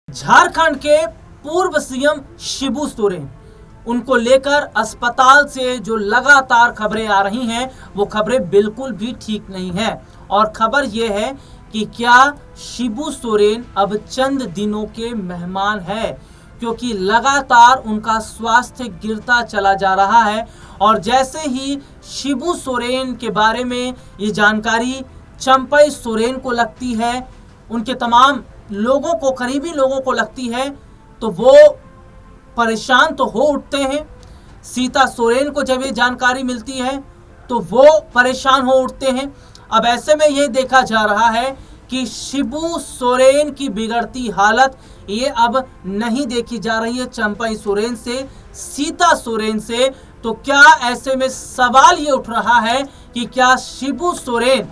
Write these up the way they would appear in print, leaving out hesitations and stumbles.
झारखंड के पूर्व सीएम शिबू सोरेन, उनको लेकर अस्पताल से जो लगातार खबरें आ रही हैं वो खबरें बिल्कुल भी ठीक नहीं है। और खबर यह है कि क्या शिबू सोरेन अब चंद दिनों के मेहमान है, क्योंकि लगातार उनका स्वास्थ्य गिरता चला जा रहा है। और जैसे ही शिबू सोरेन के बारे में ये जानकारी चंपई सोरेन को लगती है, उनके तमाम लोगों को, करीबी लोगों को लगती है, तो वो परेशान तो हो उठते हैं। सीता सोरेन को जब ये जानकारी मिलती है तो वो परेशान हो उठते हैं। अब ऐसे में ये देखा जा रहा है कि शिबू सोरेन की बिगड़ती हालत ये अब नहीं देखी जा रही है चंपई सोरेन से, सीता सोरेन से। तो क्या ऐसे में सवाल ये उठ रहा है कि क्या शिबू सोरेन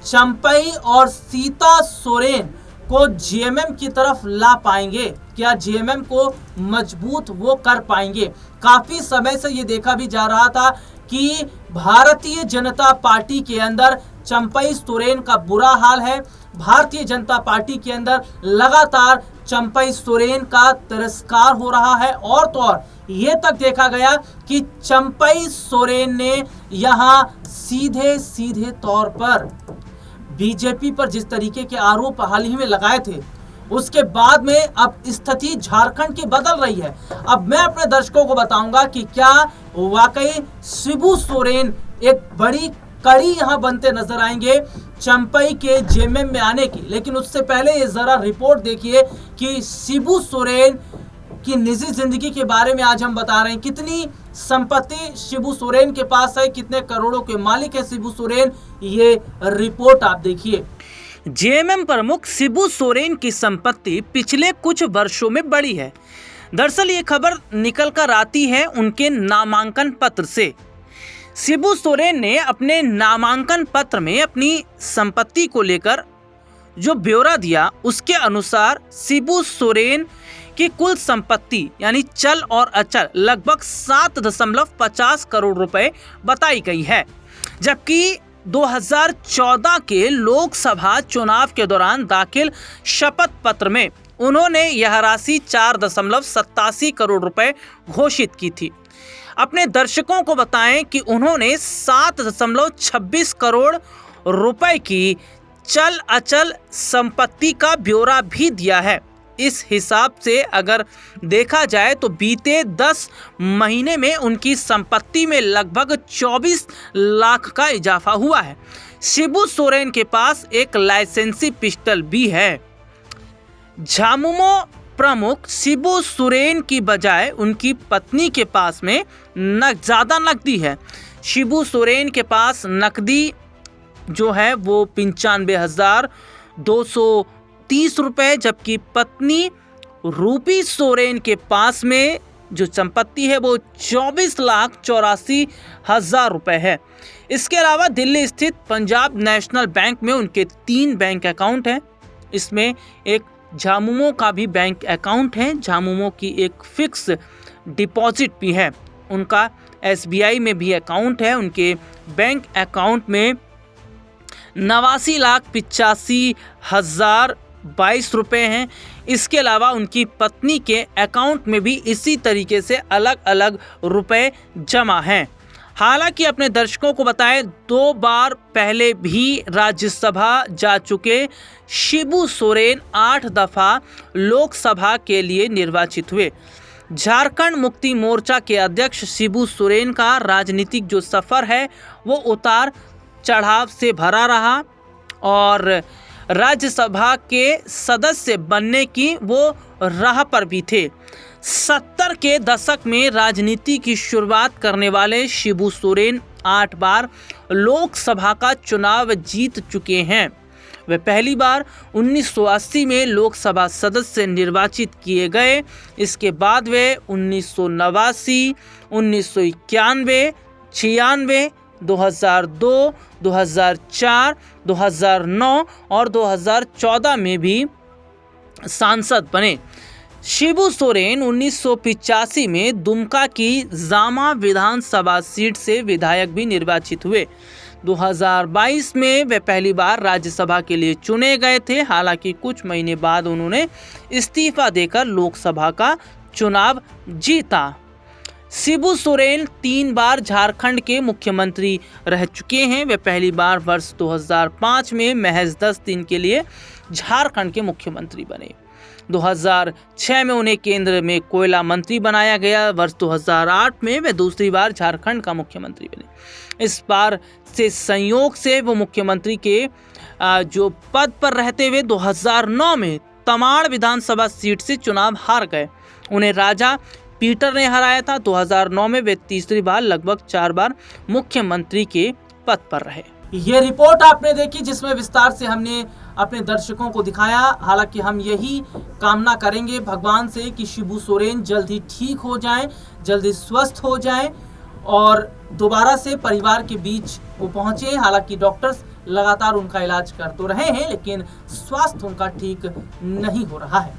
चंपई और सीता सोरेन को जीएमएम की तरफ ला पाएंगे? क्या जीएमएम को मजबूत वो कर पाएंगे? काफी समय से ये देखा भी जा रहा था कि भारतीय जनता पार्टी के अंदर चंपई सोरेन का बुरा हाल है। भारतीय जनता पार्टी के अंदर लगातार चंपई सोरेन का तिरस्कार हो रहा है। और तो और ये तक देखा गया कि चंपई सोरेन ने यहां सीधे सीधे तौर पर बीजेपी पर जिस तरीके के आरोप हाल ही में लगाए थे, उसके बाद में अब स्थिति झारखंड की बदल रही है। अब मैं अपने दर्शकों को बताऊंगा कि क्या वाकई शिबू सोरेन एक बड़ी कड़ी यहां बनते नजर आएंगे चंपई के जेएमएम में आने की। लेकिन उससे पहले ये जरा रिपोर्ट देखिए कि शिबू सोरेन की निजी जिंदगी के बारे में आज हम बता रहे हैं। कितनी संपत्ति शिबू सोरेन के पास है, कितने करोड़ों के मालिक है शिबू सोरेन, ये रिपोर्ट आप देखिए। जेएमएम प्रमुख शिबू सोरेन की संपत्ति पिछले कुछ वर्षों में बढ़ी है। दरअसल ये खबर निकल कर आती है उनके नामांकन पत्र से। शिबू सोरेन ने अपने नामांकन पत्र में अपनी संपत्ति को लेकर जो ब्यौरा दिया, उसके अनुसार शिबू सोरेन की कुल संपत्ति यानी चल और अचल लगभग 7.50 करोड़ रुपए बताई गई है। जबकि 2014 के लोकसभा चुनाव के दौरान दाखिल शपथ पत्र में उन्होंने यह राशि 4.87 करोड़ रुपए घोषित की थी। अपने दर्शकों को बताएं कि उन्होंने 7.26 करोड़ रुपए की चल अचल संपत्ति का ब्यौरा भी दिया है। इस हिसाब से अगर देखा जाए तो बीते 10 महीने में उनकी संपत्ति में लगभग 24 लाख का इजाफा हुआ है। शिबू सोरेन के पास एक लाइसेंसी पिस्टल भी है। झामुमो प्रमुख शिबू सोरेन की बजाय उनकी पत्नी के पास में ज़्यादा नकदी है। शिबू सोरेन के पास नकदी जो है वो 95,230 रुपये, जबकि पत्नी रूपी सोरेन के पास में जो संपत्ति है वो 24,84,000 रुपये है। इसके अलावा दिल्ली स्थित पंजाब नेशनल बैंक में उनके 3 बैंक अकाउंट हैं। इसमें एक झामुमो का भी बैंक अकाउंट है। झामुमो की एक फिक्स डिपॉजिट भी है। उनका एसबीआई में भी अकाउंट है। उनके बैंक अकाउंट में 89,85,022 रुपये हैं। इसके अलावा उनकी पत्नी के अकाउंट में भी इसी तरीके से अलग अलग रुपए जमा हैं। हालांकि अपने दर्शकों को बताएं, 2 बार पहले भी राज्यसभा जा चुके शिबू सोरेन 8 दफ़ा लोकसभा के लिए निर्वाचित हुए। झारखंड मुक्ति मोर्चा के अध्यक्ष शिबू सोरेन का राजनीतिक जो सफ़र है वो उतार चढ़ाव से भरा रहा और राज्यसभा के सदस्य बनने की वो राह पर भी थे। 70 के दशक में राजनीति की शुरुआत करने वाले शिबू सोरेन 8 बार लोकसभा का चुनाव जीत चुके हैं। वे पहली बार 1980 में लोकसभा सदस्य निर्वाचित किए गए। इसके बाद वे 1989, 1991, 96, 2002, 2004, 2009 और 2014 में भी सांसद बने। शिबू सोरेन 1985 में दुमका की जामा विधानसभा सीट से विधायक भी निर्वाचित हुए। 2022 में वे पहली बार राज्यसभा के लिए चुने गए थे। हालांकि कुछ महीने बाद उन्होंने इस्तीफा देकर लोकसभा का चुनाव जीता। शिबू सोरेन 3 बार झारखंड के मुख्यमंत्री रह चुके हैं। वे पहली बार वर्ष 2005 में महज 10 दिन के लिए झारखंड के मुख्यमंत्री बने। 2006 में उन्हें केंद्र में कोयला मंत्री बनाया गया। वर्ष 2008 में वे दूसरी बार झारखंड का मुख्यमंत्री बने। इस बार से संयोग से वो मुख्यमंत्री के जो पद पर रहते हुए 2009 में तमाड़ विधानसभा सीट से चुनाव हार गए। उन्हें राजा पीटर ने हराया था। 2009 में वे तीसरी बार लगभग 4 बार मुख्यमंत्री के पद पर रहे। ये रिपोर्ट आपने देखी जिसमें विस्तार से हमने अपने दर्शकों को दिखाया। हालांकि हम यही कामना करेंगे भगवान से कि शिबू सोरेन जल्द ही ठीक हो जाएं, जल्दी स्वस्थ हो जाएं और दोबारा से परिवार के बीच वो पहुंचे। हालांकि डॉक्टर्स लगातार उनका इलाज कर तो रहे हैं, लेकिन स्वास्थ्य उनका ठीक नहीं हो रहा है।